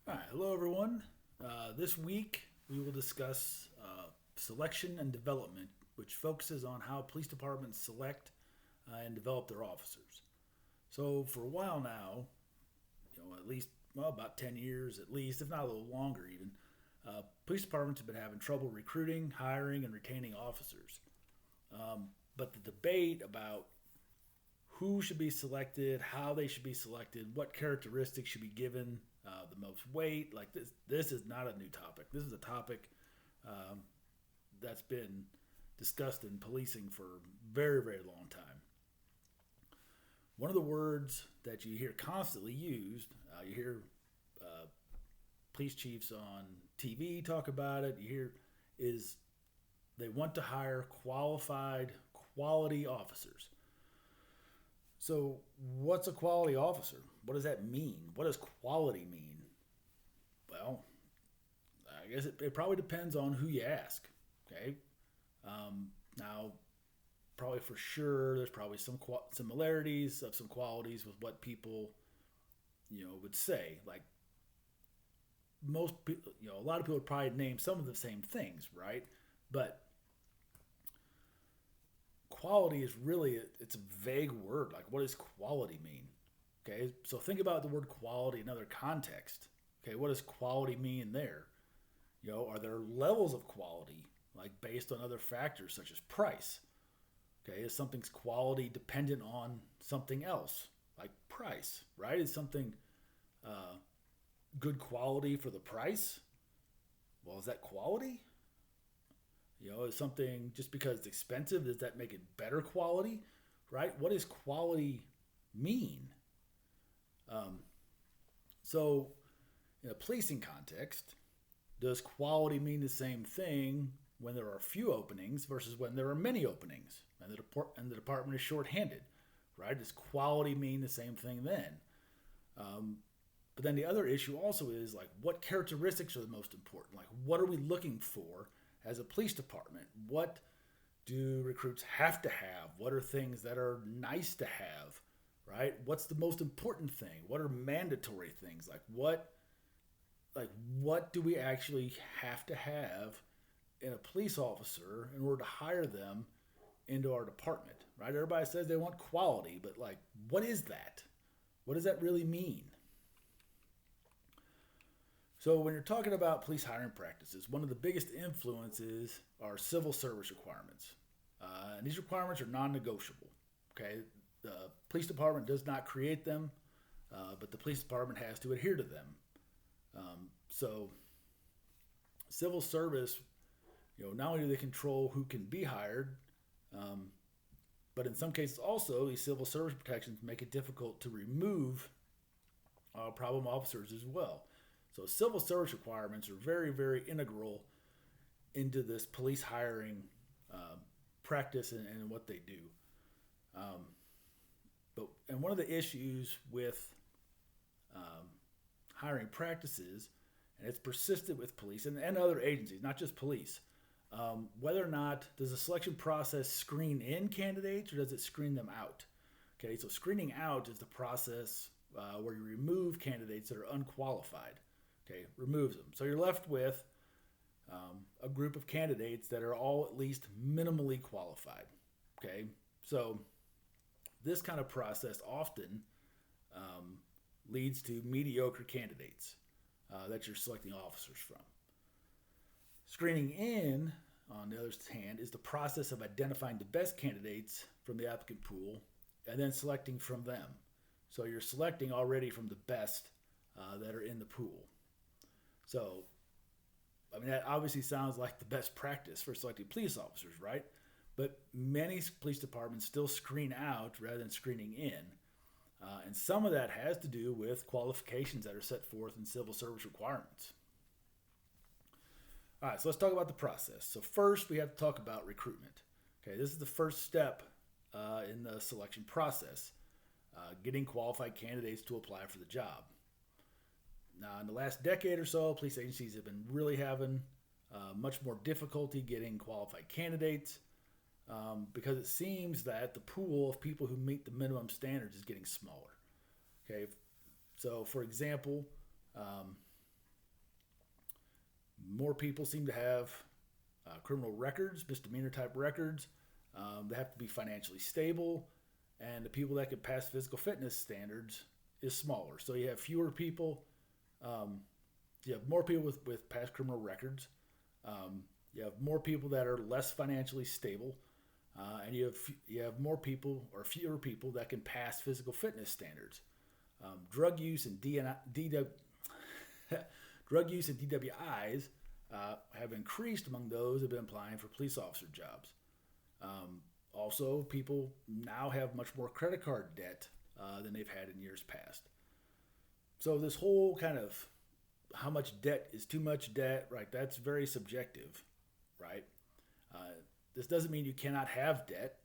All right, hello everyone. This week we will discuss selection and development, which focuses on how police departments select and develop their officers. So for a while now, at least about 10 years at least, if not a little longer even, police departments have been having trouble recruiting, hiring, and retaining officers. But the debate about who should be selected, how they should be selected, what characteristics should be given the most weight. Like this is not a new topic. This is a topic um, that's been discussed in policing for a very, very long time. One of the words that you hear constantly used, you hear uh, police chiefs on TV talk about it. You hear is they want to hire qualified, quality officers. So, what's a quality officer? What does that mean? What does quality mean? Well, I guess it probably depends on who you ask. Okay. Now, probably for sure, there's probably some similarities of some qualities with what people, would say. Like most people, a lot of people would probably name some of the same things, right? But quality is really it's a vague word. Like, what does quality mean? Okay, so think about the word quality in other context. Okay, what does quality mean there? Are there levels of quality like based on other factors such as price? Okay, is something's quality dependent on something else like price? Right? Is something uh, good quality for the price? Well, is that quality? Is something just because it's expensive, does that make it better quality? Right? What does quality mean? Um, so, in a policing context, does quality mean the same thing when there are few openings versus when there are many openings and the department is shorthanded? Right? Does quality mean the same thing then? Um, but then the other issue also is like what characteristics are the most important? Like what are we looking for as a police department? What do recruits have to have? What are things that are nice to have? Right? What's the most important thing? What are mandatory things? Like what do we actually have to have in a police officer in order to hire them into our department? Right? Everybody says they want quality, but like what is that? What does that really mean? So, when you're talking about police hiring practices, one of the biggest influences are civil service requirements. And these requirements are non negotiable. Okay? The police department does not create them, but the police department has to adhere to them. So, civil service, not only do they control who can be hired, um, but in some cases also, these civil service protections make it difficult to remove problem officers as well. So civil service requirements are very, very integral into this police hiring practice and what they do. Um, and one of the issues with um, hiring practices, and it's persistent with police and other agencies, not just police, whether or not does the selection process screen in candidates or does it screen them out? Okay, so screening out is the process where you remove candidates that are unqualified. Okay, removes them. So you're left with a group of candidates that are all at least minimally qualified. Okay, so this kind of process often um, leads to mediocre candidates that you're selecting officers from. Screening in, on the other hand, is the process of identifying the best candidates from the applicant pool and then selecting from them. So you're selecting already from the best that are in the pool. So, I mean, that obviously sounds like the best practice for selecting police officers, right? But many police departments still screen out rather than screening in. And some of that has to do with qualifications that are set forth in civil service requirements. All right, so let's talk about the process. So, first, we have to talk about recruitment. Okay, this is the first step in the selection process, getting qualified candidates to apply for the job. Now, in the last decade or so, police agencies have been really having much more difficulty getting qualified candidates because it seems that the pool of people who meet the minimum standards is getting smaller. Okay, so for example, More people seem to have criminal records, misdemeanor type records. They have to be financially stable, and the people that can pass physical fitness standards is smaller. So you have fewer people. You have more people with past criminal records. You have more people that are less financially stable, and you have more people or fewer people that can pass physical fitness standards. Drug use and drug use and DWIs have increased among those who have been applying for police officer jobs. Also, people now have much more credit card debt than they've had in years past. So this whole kind of how much debt is too much debt, right? That's very subjective, right? This doesn't mean you cannot have debt,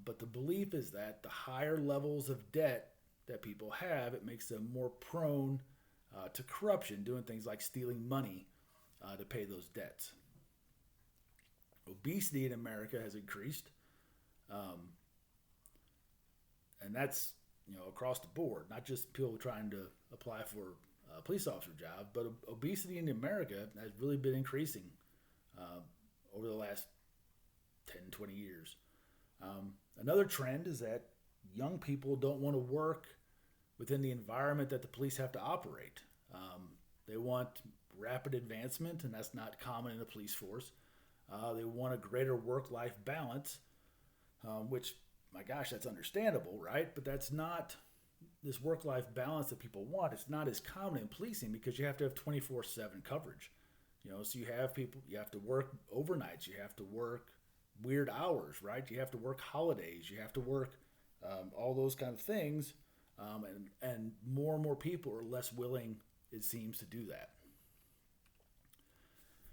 but the belief is that the higher levels of debt that people have, it makes them more prone to corruption, doing things like stealing money to pay those debts. Obesity in America has increased, and that's across the board, not just people trying to apply for a police officer job, but obesity in America has really been increasing over the last 10, 20 years. Another trend is that young people don't want to work within the environment that the police have to operate. They want rapid advancement, and that's not common in the police force. They want a greater work-life balance, which, my gosh, that's understandable, right? But that's not this work-life balance that people want. It's not as common in policing because you have to have 24/7 coverage. So you have people, you have to work overnights, you have to work weird hours, right? You have to work holidays, you have to work all those kind of things, and more people are less willing, it seems, to do that.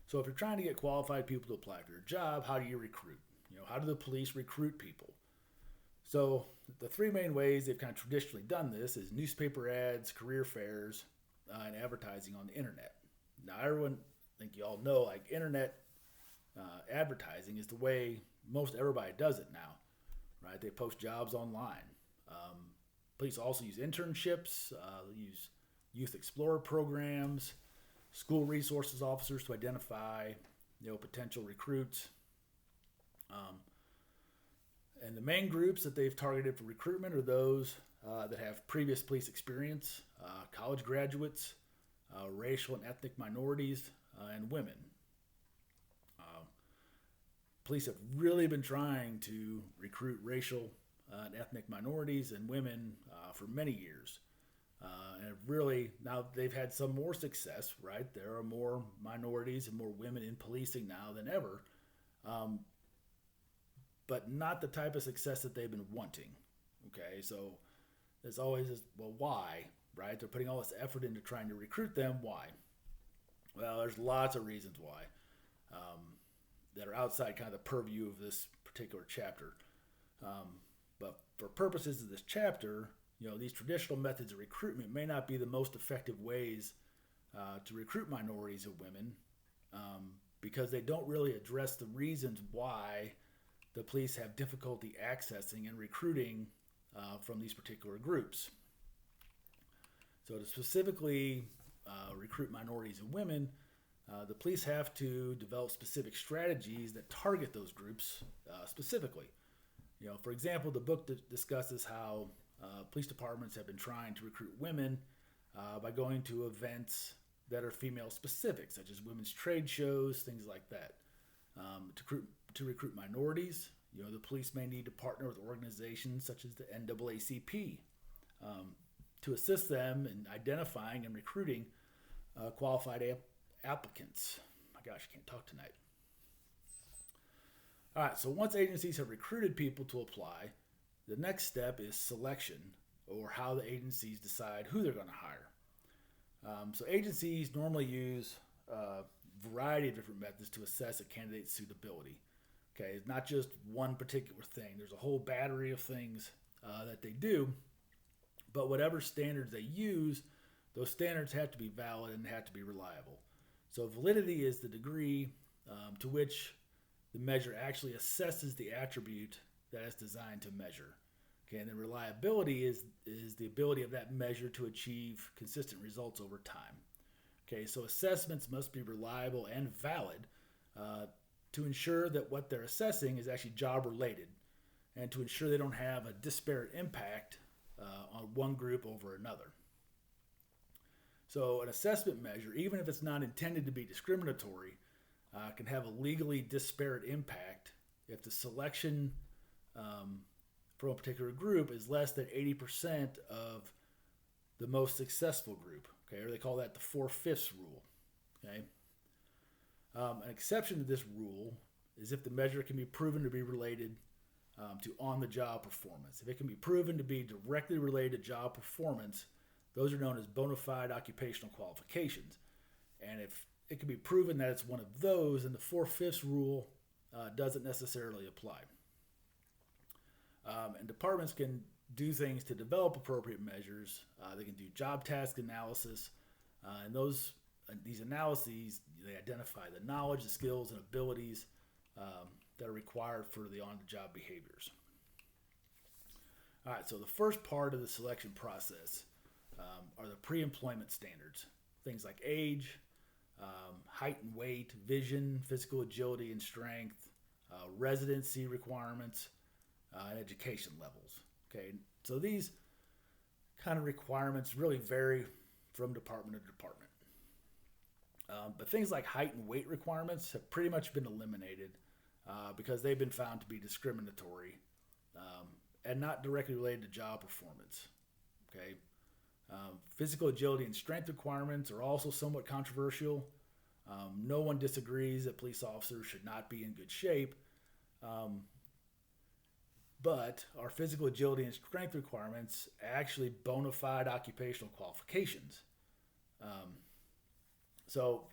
So if you're trying to get qualified people to apply for your job, how do you recruit? How do the police recruit people? So the three main ways they've kind of traditionally done this is newspaper ads, career fairs, and advertising on the internet. Now, everyone, I think you all know, like internet advertising is the way most everybody does it now, right? They post jobs online. Police also use internships, use youth explorer programs, school resources officers to identify, potential recruits. And the main groups that they've targeted for recruitment are those that have previous police experience, college graduates, racial and ethnic minorities, and women. Police have really been trying to recruit racial and ethnic minorities and women for many years. And really, now they've had some more success, right? There are more minorities and more women in policing now than ever. But not the type of success that they've been wanting. Okay, so there's always this, well, why, right? They're putting all this effort into trying to recruit them. Why? Well, there's lots of reasons why that are outside kind of the purview of this particular chapter. But for purposes of this chapter, these traditional methods of recruitment may not be the most effective ways to recruit minorities and women because they don't really address the reasons why the police have difficulty accessing and recruiting from these particular groups. So to specifically recruit minorities and women, the police have to develop specific strategies that target those groups specifically. For example, the book discusses how police departments have been trying to recruit women by going to events that are female specific, such as women's trade shows, things like that. To recruit minorities, the police may need to partner with organizations such as the NAACP to assist them in identifying and recruiting qualified applicants. My gosh, I can't talk tonight. All right, so once agencies have recruited people to apply, the next step is selection, or how the agencies decide who they're going to hire. So agencies normally use a variety of different methods to assess a candidate's suitability. Okay, it's not just one particular thing. There's a whole battery of things that they do, but whatever standards they use, those standards have to be valid and have to be reliable. So validity is the degree to which the measure actually assesses the attribute that it's designed to measure. Okay, and then reliability is the ability of that measure to achieve consistent results over time. Okay, so assessments must be reliable and valid to ensure that what they're assessing is actually job related and to ensure they don't have a disparate impact on one group over another. So, an assessment measure, even if it's not intended to be discriminatory, can have a legally disparate impact if the selection from a particular group is less than 80% of the most successful group. Okay, or they call that the 4/5 rule. Okay, an exception to this rule is if the measure can be proven to be related to on-the-job performance. If it can be proven to be directly related to job performance, those are known as bona fide occupational qualifications. And if it can be proven that it's one of those, then the 4/5 rule doesn't necessarily apply. And departments can do things to develop appropriate measures. They can do job task analysis, and these analyses, they identify the knowledge, the skills, and abilities that are required for the on-the-job behaviors. All right, so the first part of the selection process are the pre-employment standards. Things like age, height and weight, vision, physical agility and strength, residency requirements, and education levels. Okay, so these kind of requirements really vary from department to department. But things like height and weight requirements have pretty much been eliminated because they've been found to be discriminatory and not directly related to job performance. Okay, physical agility and strength requirements are also somewhat controversial. No one disagrees that police officers should not be in good shape, but our physical agility and strength requirements actually bona fide occupational qualifications. So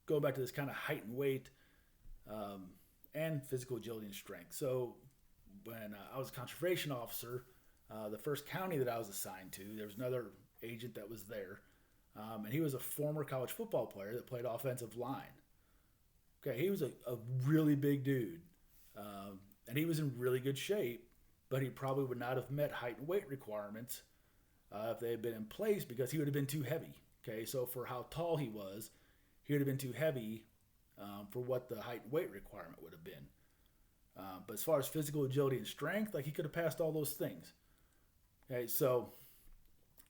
going back to this kind of height and weight and physical agility and strength. So when I was a conservation officer, the first county that I was assigned to, there was another agent that was there, and he was a former college football player that played offensive line. Okay, he was a really big dude, and he was in really good shape, but he probably would not have met height and weight requirements if they had been in place because he would have been too heavy. Okay, so for how tall he was, he would have been too heavy for what the height and weight requirement would have been. But as far as physical agility and strength, like he could have passed all those things. Okay, so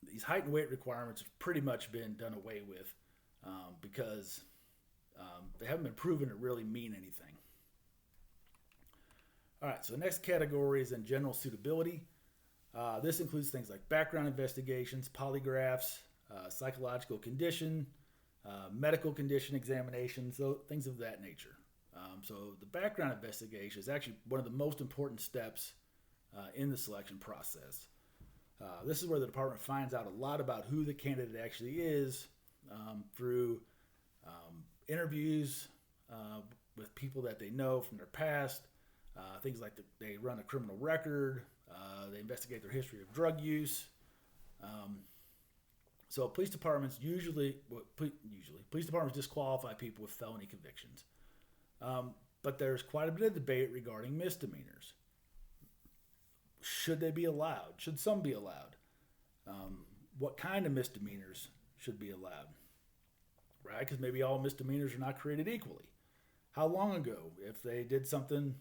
these height and weight requirements have pretty much been done away with because they haven't been proven to really mean anything. All right, so the next category is in general suitability. This includes things like background investigations, polygraphs, psychological condition, medical condition examinations, so things of that nature. So the background investigation is actually one of the most important steps in the selection process. This is where the department finds out a lot about who the candidate actually is through interviews with people that they know from their past, things like they run a criminal record, they investigate their history of drug use. So police departments police departments disqualify people with felony convictions. But there's quite a bit of debate regarding misdemeanors. Should they be allowed? Should some be allowed? What kind of misdemeanors should be allowed? Right? Because maybe all misdemeanors are not created equally. How long ago, if they did something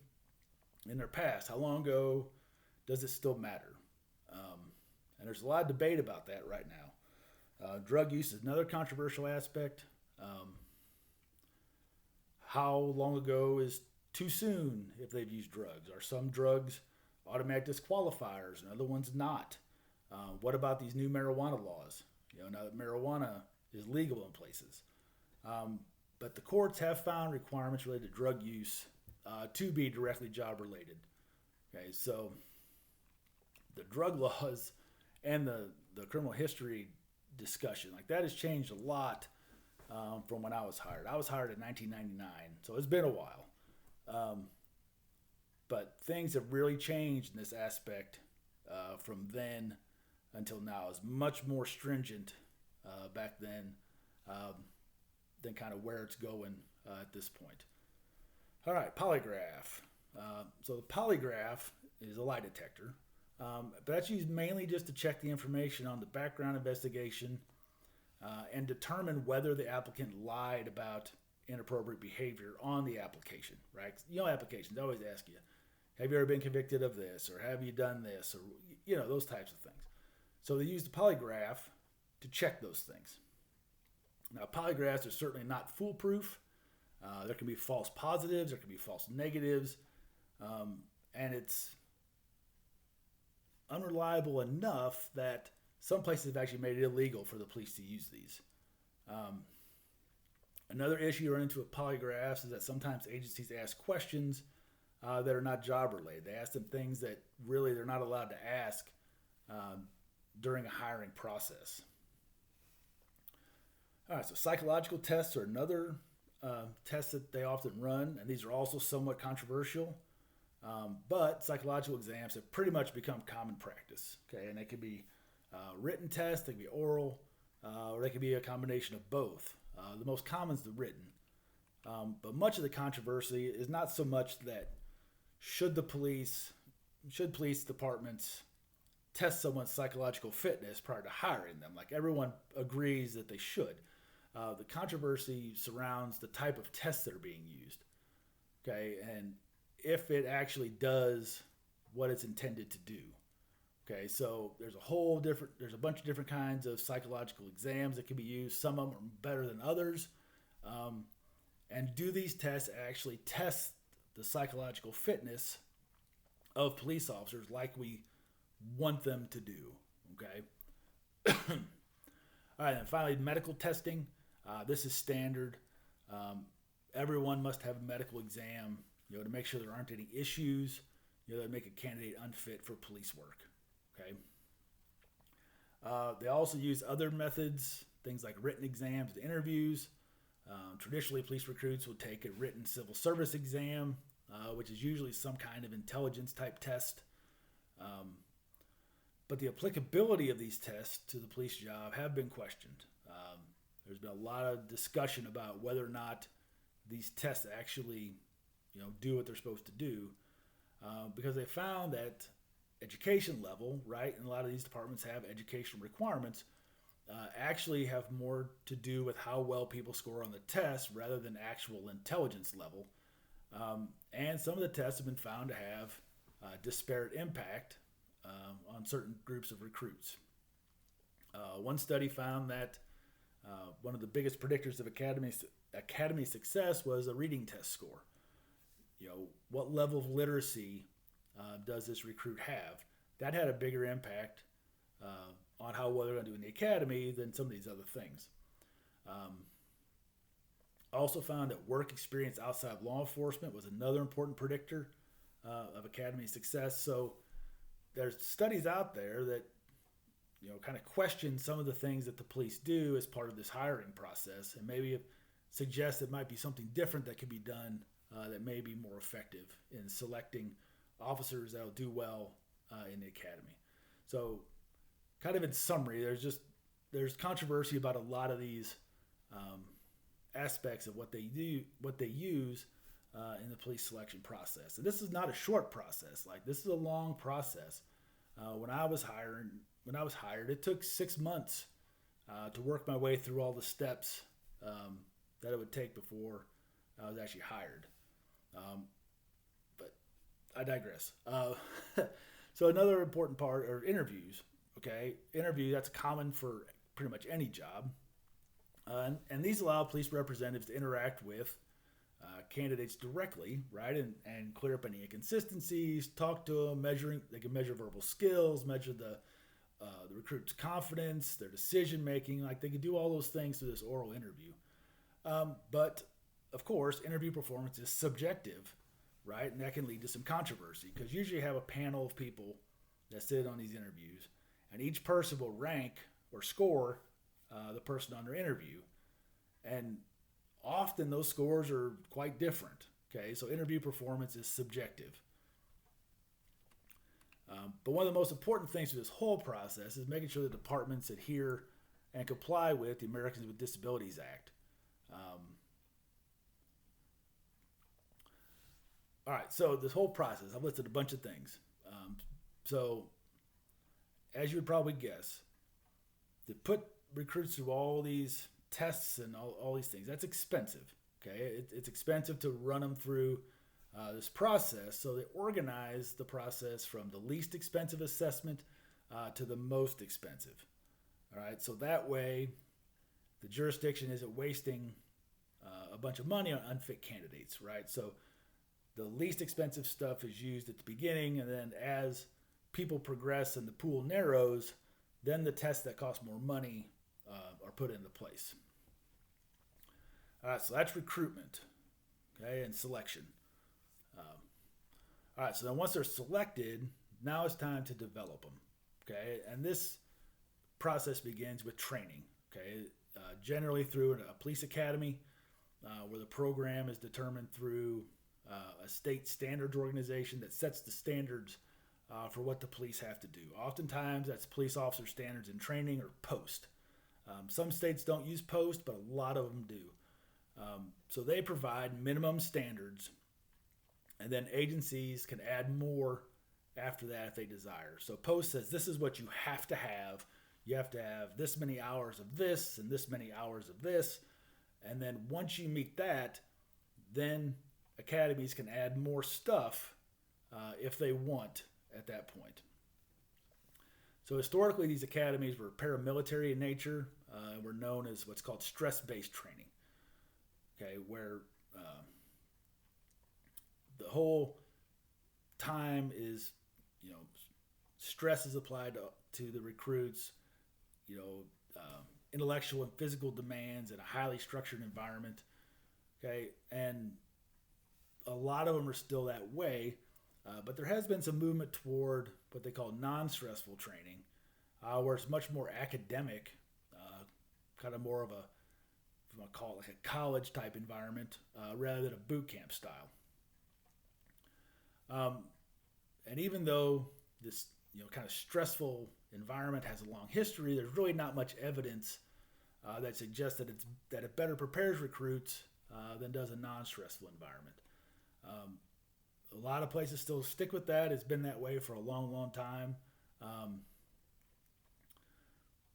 in their past, how long ago does it still matter? And there's a lot of debate about that right now. Drug use is another controversial aspect. How long ago is too soon if they've used drugs? Are some drugs automatic disqualifiers and other ones not? What about these new marijuana laws? Now that marijuana is legal in places. But the courts have found requirements related to drug use to be directly job related. Okay, so the drug laws and the criminal history discussion, like that has changed a lot from when I was hired. I was hired in 1999, so it's been a while. But things have really changed in this aspect from then until now. It's much more stringent back then than kind of where it's going at this point. All right, polygraph. So the polygraph is a lie detector. But that's used mainly just to check the information on the background investigation and determine whether the applicant lied about inappropriate behavior on the application, right? You know, applications always ask you, have you ever been convicted of this, or have you done this, or, you know, those types of things. So they use the polygraph to check those things. Now, polygraphs are certainly not foolproof. There can be false positives, there can be false negatives, and it's unreliable enough that some places have actually made it illegal for the police to use these. Another issue you run into with polygraphs is that sometimes agencies ask questions that are not job related. They ask them things that really they're not allowed to ask during a hiring process. All right, so psychological tests are another test that they often run, and these are also somewhat controversial. But psychological exams have pretty much become common practice. Okay, and they could be written tests, they could be oral, or they could be a combination of both. The most common is the written. But much of the controversy is not so much that should police departments test someone's psychological fitness prior to hiring them. Like, everyone agrees that they should. The controversy surrounds the type of tests that are being used. Okay, and if it actually does what it's intended to do. Okay, so there's a bunch of different kinds of psychological exams that can be used. Some of them are better than others. And do these tests actually test the psychological fitness of police officers like we want them to do? Okay. All right, and finally, medical testing. This is standard. Everyone must have a medical exam, to make sure there aren't any issues, that make a candidate unfit for police work. Okay. They also use other methods, things like written exams and interviews. Traditionally, police recruits will take a written civil service exam, which is usually some kind of intelligence type test. But the applicability of these tests to the police job have been questioned. There's been a lot of discussion about whether or not these tests actually, do what they're supposed to do, because they found that education level, right, and a lot of these departments have educational requirements, actually have more to do with how well people score on the test rather than actual intelligence level. And some of the tests have been found to have disparate impact on certain groups of recruits. One study found that one of the biggest predictors of academy success was a reading test score. What level of literacy does this recruit have? That had a bigger impact on how well they're going to do in the academy than some of these other things. Also found that work experience outside of law enforcement was another important predictor of academy success. So there's studies out there that kind of question some of the things that the police do as part of this hiring process, and maybe suggest it might be something different that could be done that may be more effective in selecting officers that will do well in the academy. So, kind of in summary, there's controversy about a lot of these aspects of what they use in the police selection process. And this is not a short process. Like, this is a long process. When I was hired, it took 6 months to work my way through all the steps that it would take before I was actually hired. But I digress. So another important part are interviews. Okay, that's common for pretty much any job, and these allow police representatives to interact with candidates directly, right, and clear up any inconsistencies, talk to them, they can measure verbal skills, measure the recruit's confidence, their decision making. Like, they can do all those things through this oral interview. But of course, interview performance is subjective, right? And that can lead to some controversy, because usually you have a panel of people that sit on these interviews, and each person will rank or score the person on their interview. And often those scores are quite different. Okay, so interview performance is subjective. But one of the most important things to this whole process is making sure the departments adhere and comply with the Americans with Disabilities Act. All right, so this whole process, I've listed a bunch of things. So, as you would probably guess, to put recruits through all these tests and all these things. That's expensive. Okay, it's expensive to run them through this process. So they organize the process from the least expensive assessment to the most expensive. All right, so that way the jurisdiction isn't wasting a bunch of money on unfit candidates, right? So the least expensive stuff is used at the beginning, and then as people progress and the pool narrows, then the tests that cost more money are put into place. All right, so that's recruitment, okay, and selection. All right, so then once they're selected, now it's time to develop them, okay? And this process begins with training, okay? Generally through a police academy, where the program is determined through a state standards organization that sets the standards for what the police have to do. Oftentimes, that's police officer standards in training or post. Some states don't use post, but a lot of them do. So they provide minimum standards, and then agencies can add more after that if they desire. So post says this is what you have to have. You have to have this many hours of this and this many hours of this. And then once you meet that, then academies can add more stuff if they want at that point. So historically, these academies were paramilitary in nature, were known as what's called stress-based training. Okay, where the whole time is, stress is applied to the recruits, intellectual and physical demands in a highly structured environment. Okay, and a lot of them are still that way, but there has been some movement toward what they call non-stressful training, where it's much more academic, kind of more of a, if you want to call it like a college type environment, rather than a boot camp style. And even though this kind of stressful environment has a long history, there's really not much evidence that suggests that it better prepares recruits than does a non-stressful environment. A lot of places still stick with that. It's been that way for a long, long time.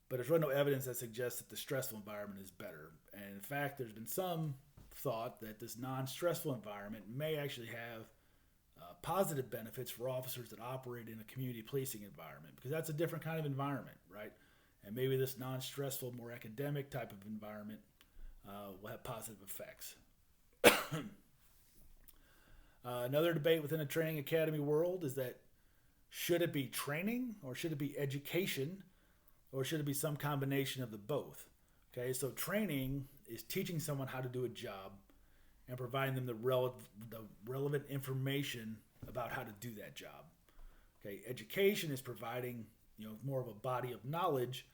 But there's really no evidence that suggests that the stressful environment is better. And in fact, there's been some thought that this non-stressful environment may actually have positive benefits for officers that operate in a community policing environment, because that's a different kind of environment, right? And maybe this non-stressful, more academic type of environment will have positive effects. Another debate within the training academy world is that should it be training or should it be education or should it be some combination of the both? Okay, so training is teaching someone how to do a job and providing them the relevant information about how to do that job. Okay, education is providing more of a body of knowledge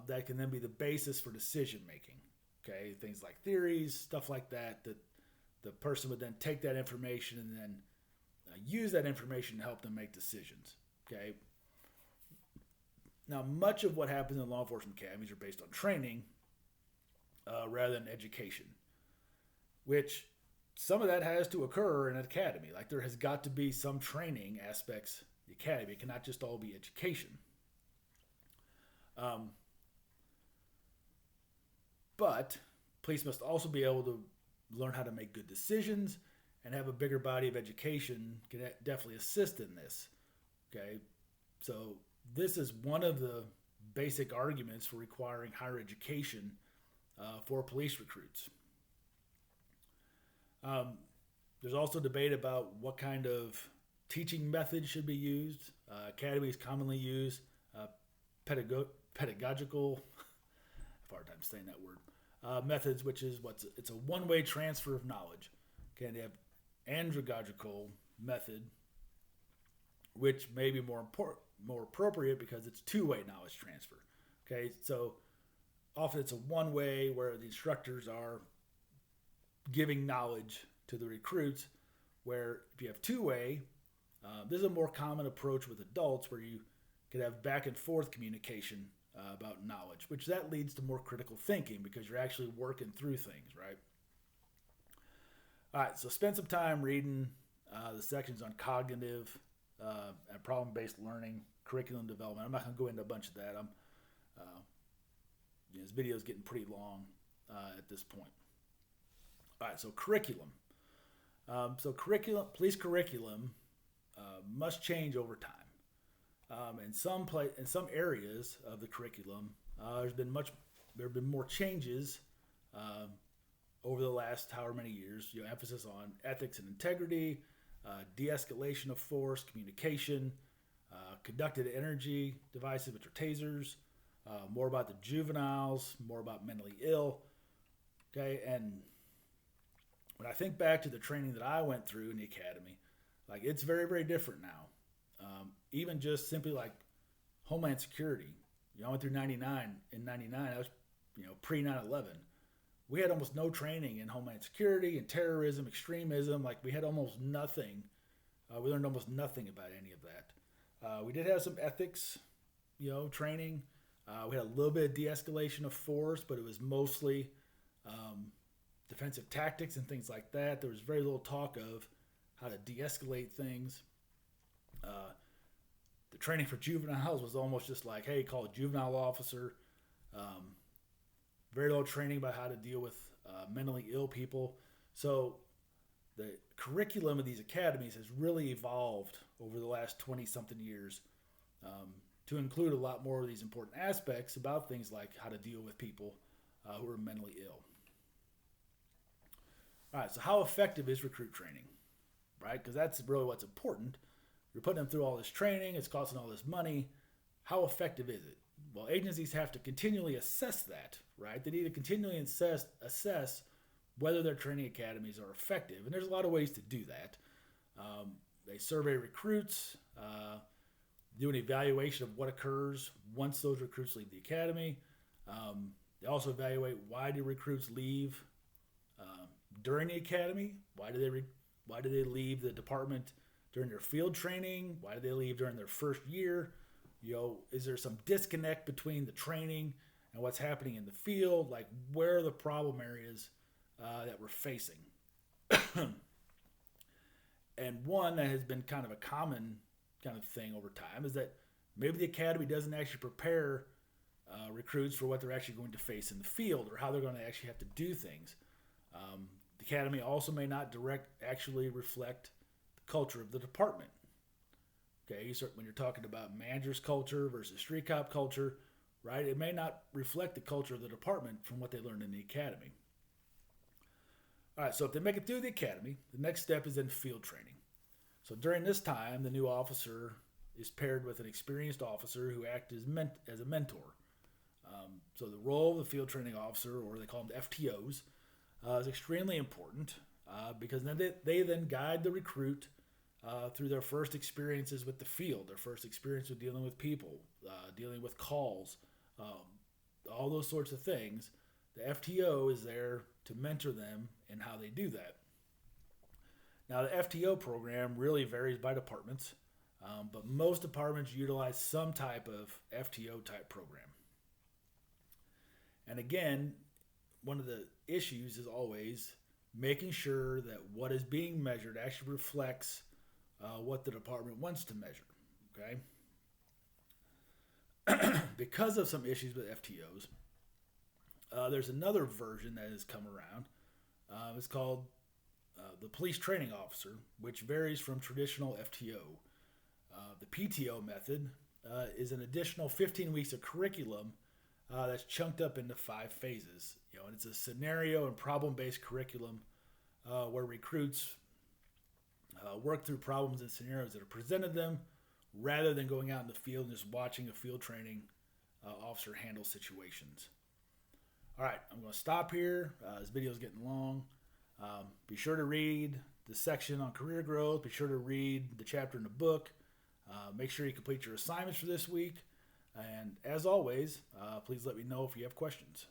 that can then be the basis for decision making. Okay, things like theories, stuff like that the person would then take that information and then use that information to help them make decisions. Okay. Now, much of what happens in law enforcement academies are based on training rather than education, which some of that has to occur in an academy. Like there has got to be some training aspects of the academy. It cannot just all be education. But police must also be able to learn how to make good decisions, and have a bigger body of education can definitely assist in this. Okay, so this is one of the basic arguments for requiring higher education for police recruits. There's also debate about what kind of teaching methods should be used. Academies commonly use pedagogical, I have a hard time saying that word, methods, which is it's a one-way transfer of knowledge. Okay, and they have andragogical method, which may be more appropriate because it's two-way knowledge transfer. Okay, so often it's a one-way where the instructors are giving knowledge to the recruits, where if you have two-way, this is a more common approach with adults where you could have back and forth communication about knowledge, which that leads to more critical thinking because you're actually working through things, right? All right, so spend some time reading the sections on cognitive and problem-based learning, curriculum development. I'm not going to go into a bunch of that. this video is getting pretty long at this point. All right, so curriculum. Police curriculum must change over time. In some areas of the curriculum, there have been more changes over the last however many years. Emphasis on ethics and integrity, de-escalation of force, communication, conducted energy devices, which are tasers, more about the juveniles, more about mentally ill. Okay, and when I think back to the training that I went through in the academy, like it's very, very different now. Even just simply like Homeland Security. I went through 99. In 99, I was, pre 9/11. We had almost no training in Homeland Security and terrorism, extremism. Like we had almost nothing. We learned almost nothing about any of that. We did have some ethics, training. We had a little bit of de-escalation of force, but it was mostly defensive tactics and things like that. There was very little talk of how to de-escalate things. The training for juveniles was almost just like, hey, call a juvenile officer. Very little training about how to deal with mentally ill people. So the curriculum of these academies has really evolved over the last 20-something years to include a lot more of these important aspects about things like how to deal with people who are mentally ill. All right, so how effective is recruit training, right? Because that's really what's important. You're putting them through all this training. It's costing all this money. How effective is it? Well, agencies have to continually assess that, right? They need to continually assess whether their training academies are effective. And there's a lot of ways to do that. They survey recruits, do an evaluation of what occurs once those recruits leave the academy. They also evaluate why do recruits leave during the academy. Why do they leave the department during their field training? Why do they leave during their first year? Is there some disconnect between the training and what's happening in the field? Like, where are the problem areas that we're facing? And one that has been kind of a common kind of thing over time is that maybe the academy doesn't actually prepare recruits for what they're actually going to face in the field or how they're going to actually have to do things. The academy also may not actually reflect the culture of the department. Okay, so when you're talking about manager's culture versus street cop culture, right, it may not reflect the culture of the department from what they learned in the academy. All right, so if they make it through the academy, the next step is then field training. So during this time, the new officer is paired with an experienced officer who acts as a mentor. So the role of the field training officer, or they call them FTOs, is extremely important because then they then guide the recruit through their first experiences with the field, their first experience with dealing with people, dealing with calls, all those sorts of things. The FTO is there to mentor them in how they do that. Now, the FTO program really varies by departments, but most departments utilize some type of FTO type program. And again, one of the issues is always making sure that what is being measured actually reflects what the department wants to measure, okay? Because of some issues with FTOs, there's another version that has come around. It's called the police training officer, which varies from traditional FTO. The PTO method is an additional 15 weeks of curriculum that's chunked up into 5 phases. And it's a scenario and problem-based curriculum where recruits work through problems and scenarios that are presented them rather than going out in the field and just watching a field training officer handle situations. All right, I'm going to stop here. This video is getting long. Be sure to read the section on career growth. Be sure to read the chapter in the book. Make sure you complete your assignments for this week. And as always, please let me know if you have questions.